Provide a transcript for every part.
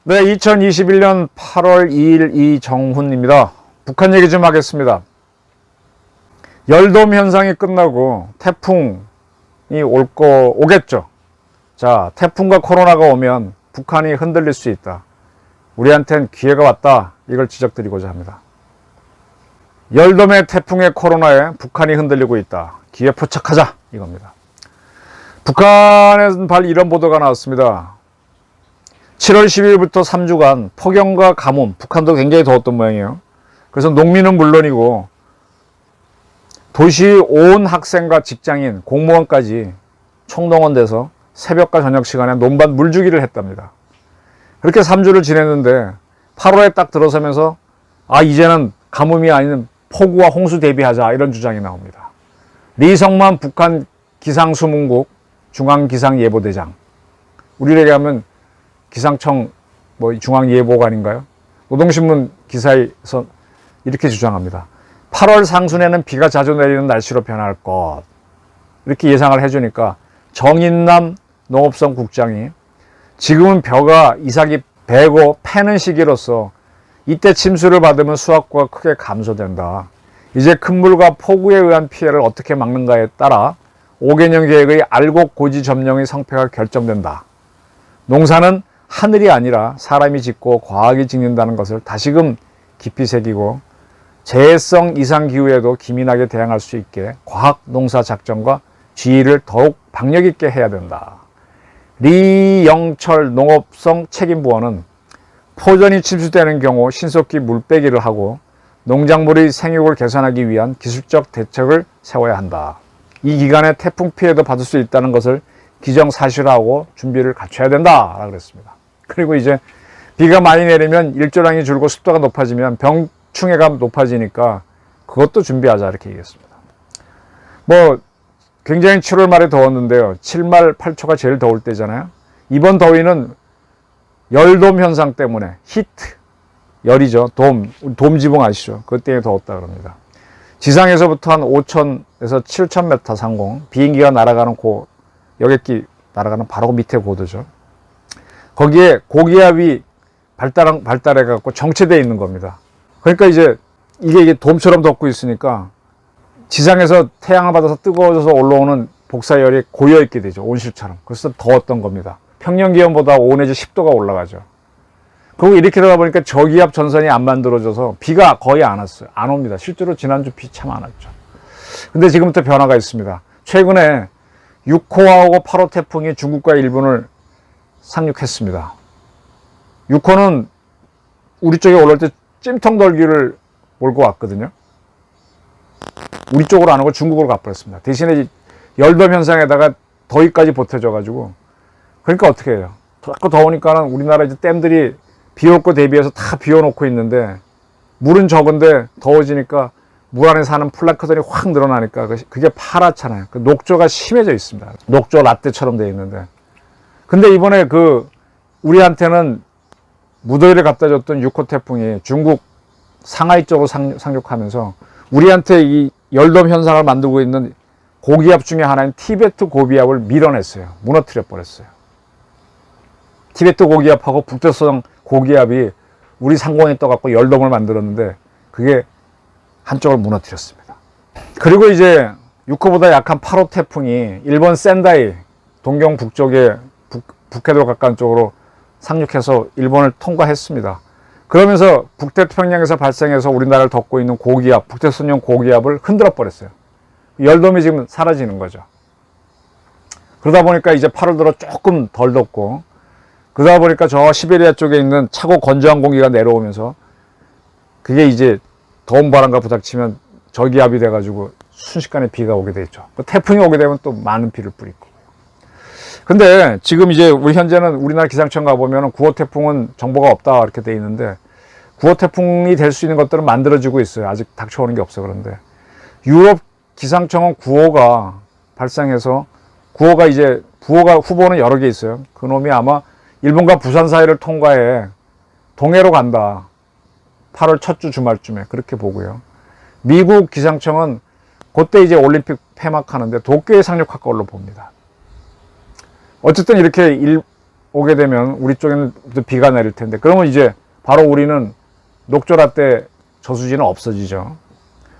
네, 2021년 8월 2일 이정훈입니다. 북한 얘기 좀 하겠습니다. 열돔 현상이 끝나고 태풍이 오겠죠. 자, 태풍과 코로나가 오면 북한이 흔들릴 수 있다. 우리한텐 기회가 왔다. 이걸 지적드리고자 합니다. 열돔의 태풍의 코로나에 북한이 흔들리고 있다. 기회 포착하자. 이겁니다. 북한에는 이런 보도가 나왔습니다. 7월 10일부터 3주간 폭염과 가뭄, 북한도 굉장히 더웠던 모양이에요. 그래서 농민은 물론이고 도시 온 학생과 직장인, 공무원까지 총동원돼서 새벽과 저녁 시간에 논밭 물주기를 했답니다. 그렇게 3주를 지냈는데 8월에 딱 들어서면서 이제는 가뭄이 아닌 폭우와 홍수 대비하자, 이런 주장이 나옵니다. 리성만 북한 기상수문국 중앙기상예보대장, 우리에게 하면 기상청 중앙예보관인가요? 노동신문 기사에서 이렇게 주장합니다. 8월 상순에는 비가 자주 내리는 날씨로 변할 것, 이렇게 예상을 해주니까 정인남 농업성 국장이 지금은 벼가 이삭이 배고 패는 시기로서 이때 침수를 받으면 수확고가 크게 감소된다. 이제 큰 물과 폭우에 의한 피해를 어떻게 막는가에 따라 5개년 계획의 알곡 고지 점령의 성패가 결정된다. 농사는 하늘이 아니라 사람이 짓고 과학이 짓는다는 것을 다시금 깊이 새기고 재해성 이상기후에도 기민하게 대응할 수 있게 과학 농사 작전과 지휘를 더욱 박력 있게 해야 된다. 리영철 농업성 책임부원은 포전이 침수되는 경우 신속히 물빼기를 하고 농작물의 생육을 개선하기 위한 기술적 대책을 세워야 한다. 이 기간에 태풍 피해도 받을 수 있다는 것을 기정사실화하고 준비를 갖춰야 된다 라고 그랬습니다. 그리고 이제 비가 많이 내리면 일조량이 줄고 습도가 높아지면 병충해가 높아지니까 그것도 준비하자, 이렇게 얘기했습니다. 굉장히 7월 말에 더웠는데요. 7말 8초가 제일 더울 때잖아요. 이번 더위는 열돔 현상 때문에, 히트, 열이죠. 돔 지붕 아시죠? 그것 때문에 더웠다 그럽니다. 지상에서부터 한 5,000에서 7,000m 상공, 비행기가 날아가는 여객기 날아가는 바로 밑에 고도죠. 거기에 고기압이 발달해갖고 정체되어 있는 겁니다. 그러니까 이제 이게 돔처럼 덮고 있으니까 지상에서 태양을 받아서 뜨거워져서 올라오는 복사열이 고여있게 되죠. 온실처럼. 그래서 더웠던 겁니다. 평년 기온보다 5 내지 10도가 올라가죠. 그리고 이렇게 되다 보니까 저기압 전선이 안 만들어져서 비가 거의 안 왔어요. 안 옵니다. 실제로 지난주 비 참 안 왔죠. 근데 지금부터 변화가 있습니다. 최근에 6호하고 8호 태풍이 중국과 일본을 상륙했습니다. 6호는 우리 쪽에 올라올 때 찜통덜기를 몰고 왔거든요. 우리 쪽으로 안 오고 중국으로 가버렸습니다. 대신에 열돔 현상에다가 더위까지 보태줘가지고, 그러니까 어떻게 해요? 자꾸 더우니까는 우리나라 이제 댐들이 비 올 거 대비해서 다 비워놓고 있는데 물은 적은데 더워지니까 물 안에 사는 플랑크톤이 확 늘어나니까 그게 파랗잖아요. 녹조가 심해져 있습니다. 녹조 라떼처럼 되어 있는데. 근데 이번에 우리한테는 무더위를 갖다 줬던 6호 태풍이 중국 상하이 쪽으로 상륙하면서 우리한테 이 열돔 현상을 만들고 있는 고기압 중에 하나인 티베트 고기압을 밀어냈어요. 무너뜨려 버렸어요. 티베트 고기압하고 북대서양 고기압이 우리 상공에 떠갖고 열돔을 만들었는데 그게 한쪽을 무너뜨렸습니다. 그리고 이제 6호보다 약한 8호 태풍이 일본 센다이 동경 북쪽에 북해도 가까운 쪽으로 상륙해서 일본을 통과했습니다. 그러면서 북태평양에서 발생해서 우리나라를 덮고 있는 고기압, 북대서양 고기압을 흔들어 버렸어요. 열돔이 지금 사라지는 거죠. 그러다 보니까 이제 8월 들어 조금 덜 덥고, 그러다 보니까 저 시베리아 쪽에 있는 차고 건조한 공기가 내려오면서 그게 이제 더운 바람과 부닥치면 저기압이 돼가지고 순식간에 비가 오게 되죠. 태풍이 오게 되면 또 많은 비를 뿌리고. 근데 지금 이제 현재는 우리나라 기상청 가보면 9호 태풍은 정보가 없다 이렇게 돼 있는데 9호 태풍이 될 수 있는 것들은 만들어지고 있어요. 아직 닥쳐오는 게 없어. 그런데 유럽 기상청은 9호가 발생해서 9호가 이제 후보는 여러 개 있어요. 그놈이 아마 일본과 부산 사이를 통과해 동해로 간다. 8월 첫 주 주말쯤에 그렇게 보고요. 미국 기상청은 그때 이제 올림픽 폐막하는데 도쿄에 상륙할 걸로 봅니다. 어쨌든 이렇게 오게 되면 우리 쪽에는 또 비가 내릴 텐데, 그러면 이제 바로 우리는 녹조라 때 저수지는 없어지죠.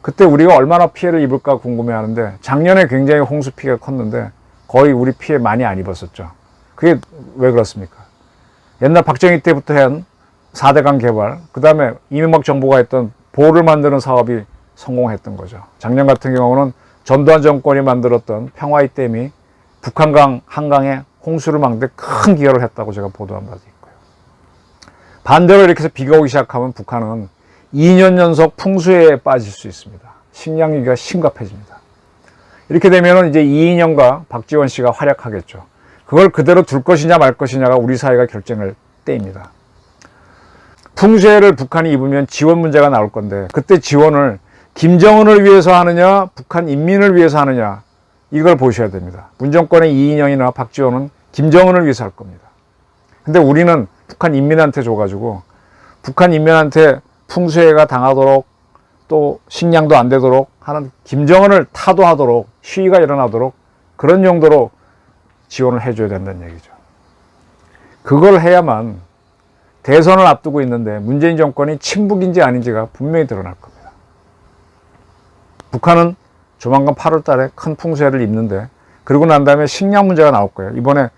그때 우리가 얼마나 피해를 입을까 궁금해하는데, 작년에 굉장히 홍수 피해가 컸는데 거의 우리 피해 많이 안 입었었죠. 그게 왜 그렇습니까? 옛날 박정희 때부터 한 4대강 개발, 그 다음에 이명박 정부가 했던 보를 만드는 사업이 성공했던 거죠. 작년 같은 경우는 전두환 정권이 만들었던 평화의 댐이 북한강 한강에 홍수를 막는데 큰 기여를 했다고 제가 보도한 바도 있고요. 반대로 이렇게 해서 비가 오기 시작하면 북한은 2년 연속 풍수에 빠질 수 있습니다. 식량 위기가 심각해집니다. 이렇게 되면 이제 이인영과 박지원 씨가 활약하겠죠. 그걸 그대로 둘 것이냐 말 것이냐가 우리 사회가 결정할 때입니다. 풍수해를 북한이 입으면 지원 문제가 나올 건데, 그때 지원을 김정은을 위해서 하느냐 북한 인민을 위해서 하느냐, 이걸 보셔야 됩니다. 문정권의 이인영이나 박지원은 김정은을 위해서 할 겁니다. 근데 우리는 북한 인민한테 줘가지고 북한 인민한테 풍수해가 당하도록 또 식량도 안 되도록 하는, 김정은을 타도하도록 시위가 일어나도록 그런 용도로 지원을 해줘야 된다는 얘기죠. 그걸 해야만 대선을 앞두고 있는데 문재인 정권이 친북인지 아닌지가 분명히 드러날 겁니다. 북한은 조만간 8월 달에 큰 풍수해를 입는데, 그러고 난 다음에 식량 문제가 나올 거예요. 이번에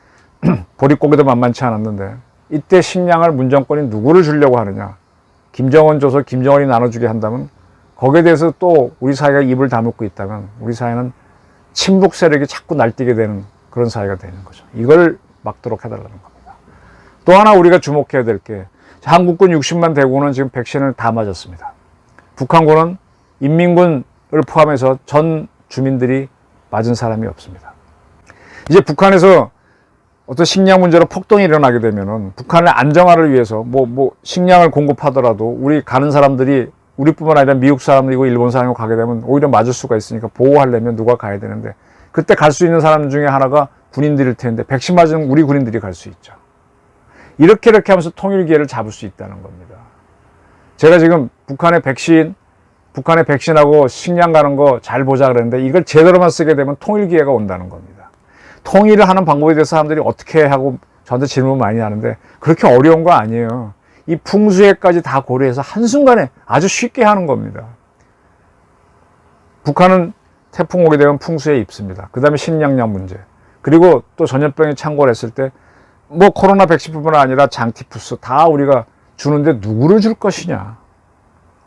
보릿고기도 만만치 않았는데, 이때 식량을 문정권이 누구를 주려고 하느냐, 김정은 줘서 김정은이 나눠주게 한다면, 거기에 대해서 또 우리 사회가 입을 다물고 있다면 우리 사회는 친북 세력이 자꾸 날뛰게 되는 그런 사회가 되는 거죠. 이걸 막도록 해달라는 겁니다. 또 하나 우리가 주목해야 될 게, 한국군 60만 대군은 지금 백신을 다 맞았습니다. 북한군은 인민군을 포함해서 전 주민들이 맞은 사람이 없습니다. 이제 북한에서 어떤 식량 문제로 폭동이 일어나게 되면은 북한의 안정화를 위해서 식량을 공급하더라도 우리 가는 사람들이 우리뿐만 아니라 미국 사람들이고 일본 사람이고 가게 되면 오히려 맞을 수가 있으니까 보호하려면 누가 가야 되는데, 그때 갈 수 있는 사람 중에 하나가 군인들일 텐데 백신 맞은 우리 군인들이 갈 수 있죠. 이렇게 하면서 통일 기회를 잡을 수 있다는 겁니다. 제가 지금 북한의 백신하고 식량 가는 거 잘 보자 그랬는데, 이걸 제대로만 쓰게 되면 통일 기회가 온다는 겁니다. 통일을 하는 방법에 대해서 사람들이 어떻게 하고 저한테 질문 많이 하는데, 그렇게 어려운 거 아니에요. 이 풍수해까지 다 고려해서 한순간에 아주 쉽게 하는 겁니다. 북한은 태풍 오게 되면 풍수해 입습니다. 그 다음에 식량량 문제, 그리고 또 전염병이 창궐 했을 때 코로나 백신뿐만 아니라 장티푸스 다 우리가 주는데 누구를 줄 것이냐,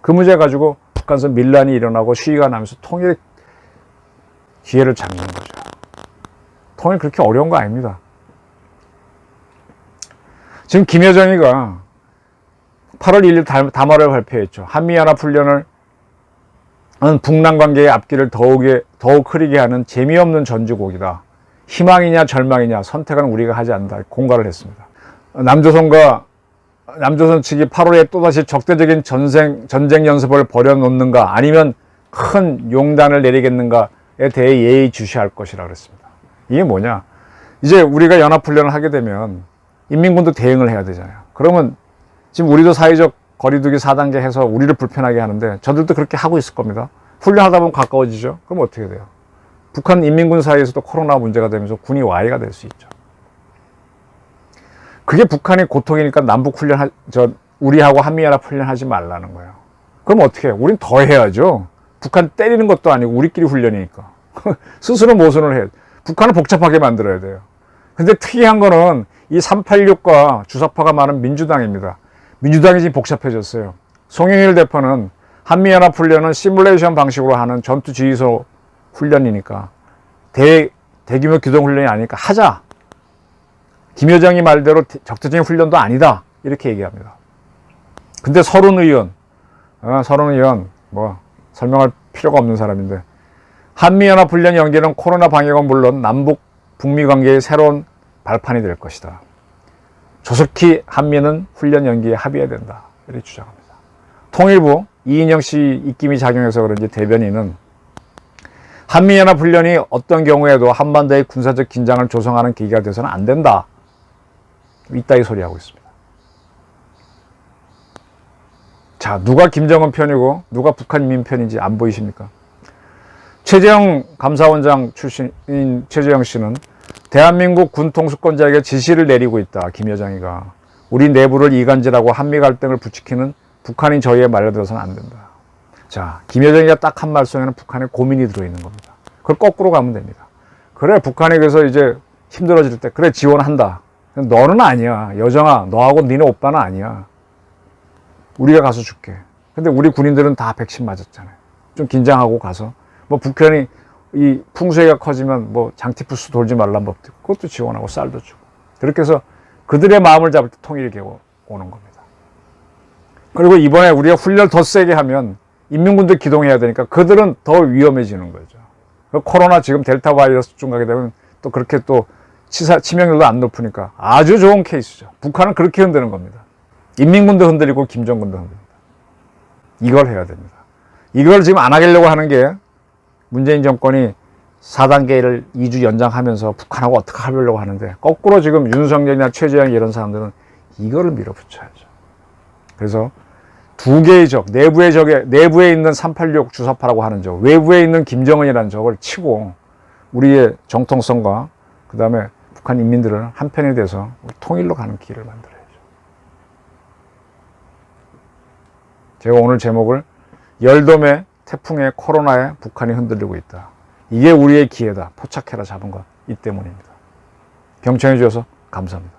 그 문제 가지고 북한에서 밀란이 일어나고 시위가 나면서 통일의 기회를 잡는 거죠. 통일 그렇게 어려운 거 아닙니다. 지금 김여정이가 8월 1일 담화를 발표했죠. 한미연합훈련을 북남 관계의 앞길을 더욱 흐리게 하는 재미없는 전주곡이다. 희망이냐 절망이냐 선택은 우리가 하지 않는다. 공갈을 했습니다. 남조선 측이 8월에 또다시 적대적인 전쟁 연습을 벌여놓는가, 아니면 큰 용단을 내리겠는가에 대해 예의주시할 것이라 그랬습니다. 이게 뭐냐, 이제 우리가 연합훈련을 하게 되면 인민군도 대응을 해야 되잖아요. 그러면 지금 우리도 사회적 거리두기 4단계 해서 우리를 불편하게 하는데, 저들도 그렇게 하고 있을 겁니다. 훈련하다 보면 가까워지죠. 그럼 어떻게 돼요? 북한 인민군 사이에서도 코로나 문제가 되면서 군이 와해가 될 수 있죠. 그게 북한의 고통이니까 남북훈련, 우리하고 한미연합훈련 하지 말라는 거예요. 그럼 어떻게 해요? 우린 더 해야죠. 북한 때리는 것도 아니고 우리끼리 훈련이니까. 스스로 모순을 해요. 북한을 복잡하게 만들어야 돼요. 근데 특이한 거는 이 386과 주사파가 많은 민주당입니다. 민주당이 지금 복잡해졌어요. 송영일 대표는 한미연합훈련은 시뮬레이션 방식으로 하는 전투지휘소 훈련이니까 대규모 기동훈련이 아니니까 하자. 김여정이 말대로 적대적인 훈련도 아니다. 이렇게 얘기합니다. 근데 서른 의원 설명할 필요가 없는 사람인데, 한미연합훈련 연기는 코로나 방역은 물론 남북 북미 관계의 새로운 발판이 될 것이다. 조속히 한미는 훈련 연기에 합의해야 된다. 이렇게 주장합니다. 통일부 이인영 씨 입김이 작용해서 그런지 대변인은 한미연합훈련이 어떤 경우에도 한반도의 군사적 긴장을 조성하는 계기가 돼서는 안 된다. 이따위 소리하고 있습니다. 자, 누가 김정은 편이고 누가 북한 인민 편인지 안 보이십니까? 최재형 감사원장 출신인 최재형 씨는 대한민국 군 통수권자에게 지시를 내리고 있다. 김 여장이가. 우리 내부를 이간질하고 한미 갈등을 부추기는 북한인 저희의 말을 들어서는 안 된다. 자, 김 여장이가 딱 한 말씀에는 북한의 고민이 들어있는 겁니다. 그걸 거꾸로 가면 됩니다. 그래, 북한에 그래서 이제 힘들어질 때 그래 지원한다. 너는 아니야. 여정아, 너하고 니네 오빠는 아니야. 우리가 가서 줄게. 근데 우리 군인들은 다 백신 맞았잖아요. 좀 긴장하고 가서 뭐 북한이 이 풍수해가 커지면 뭐 장티푸스 돌지 말란 법도 있고 그것도 지원하고 쌀도 주고 그렇게 해서 그들의 마음을 잡을 때 통일이 오는 겁니다. 그리고 이번에 우리가 훈련을 더 세게 하면 인민군들 기동해야 되니까 그들은 더 위험해지는 거죠. 코로나 지금 델타 바이러스 중 가게 되면 또 그렇게 또 치명률도 안 높으니까 아주 좋은 케이스죠. 북한은 그렇게 흔드는 겁니다. 인민군도 흔들리고 김정군도 흔들립니다. 이걸 해야 됩니다. 이걸 지금 안 하려고 하는 게 문재인 정권이 4단계를 2주 연장하면서 북한하고 어떻게 하려고 하는데 거꾸로 지금 윤석열이나 최재형 이런 사람들은 이거를 밀어붙여야죠. 그래서 두 개의 적, 내부에 있는 386 주사파라고 하는 적, 외부에 있는 김정은이라는 적을 치고 우리의 정통성과 그 다음에 북한 인민들을 한편이 돼서 통일로 가는 길을 만들어야죠. 제가 오늘 제목을 열돔의 태풍에 코로나에 북한이 흔들리고 있다. 이게 우리의 기회다. 포착해라 잡은 것 이 때문입니다. 경청해 주셔서 감사합니다.